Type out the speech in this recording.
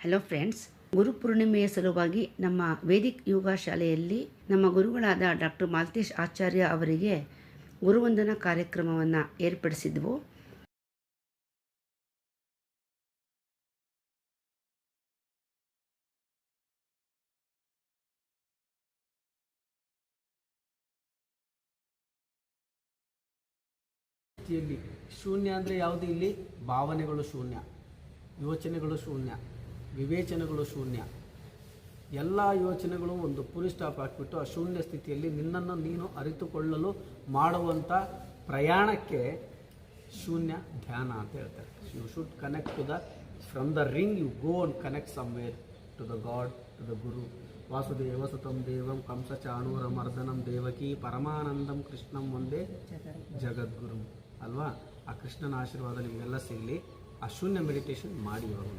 Hello friends, ಗುರುಪೂರ್ಣಿಮೆಯ ಸಲುವಾಗಿ ನಮ್ಮ Vedic ಯೋಗ ಶಾಲೆಯಲ್ಲಿ ನಮ್ಮ ಗುರುಗಳಾದ ಡಾಕ್ಟರ್ ಮಾಲ್ತೇಶ್ ಆಚಾರ್ಯ ಅವರಿಗೆ ಗುರುವಂದನಾ ಕಾರ್ಯಕ್ರಮವನ್ನು ಏರ್ಪಡಿಸಿದ್ವು. ಶೂನ್ಯ ಅಂದರೆ ಯಾವುದು? ಇಲ್ಲಿ ಭಾವನೆಗಳು ಶೂನ್ಯ, ಯೋಚನೆಗಳು ಶೂನ್ಯ, ವಿವೇಚನೆಗಳು ಶೂನ್ಯ. ಎಲ್ಲ ಯೋಚನೆಗಳು ಒಂದು ಪುರಿ ಸ್ಟಾಪ್ ಹಾಕ್ಬಿಟ್ಟು ಆ ಶೂನ್ಯ ಸ್ಥಿತಿಯಲ್ಲಿ ನಿನ್ನನ್ನು ನೀನು ಅರಿತುಕೊಳ್ಳಲು ಮಾಡುವಂಥ ಪ್ರಯಾಣಕ್ಕೆ ಶೂನ್ಯ ಧ್ಯಾನ ಅಂತ ಹೇಳ್ತಾರೆ. You should connect to the from the ring you go and connect somewhere to the god, to the guru. Vasudeva ಸುತಂ ದೇವಂ ಕಂಸ ಚಾಣೂರ ಮರ್ದನಂ ದೇವಕಿ ಪರಮಾನಂದಂ ಕೃಷ್ಣಂ ಒಂದೇ ಜಗದ್ಗುರು ಅಲ್ವಾ? ಆ ಕೃಷ್ಣನ ಆಶೀರ್ವಾದ ನಿಮಗೆಲ್ಲ ಸಿಗಲಿ. ಆ ಶೂನ್ಯ ಮೆಡಿಟೇಷನ್ ಮಾಡಿ ಅವರು.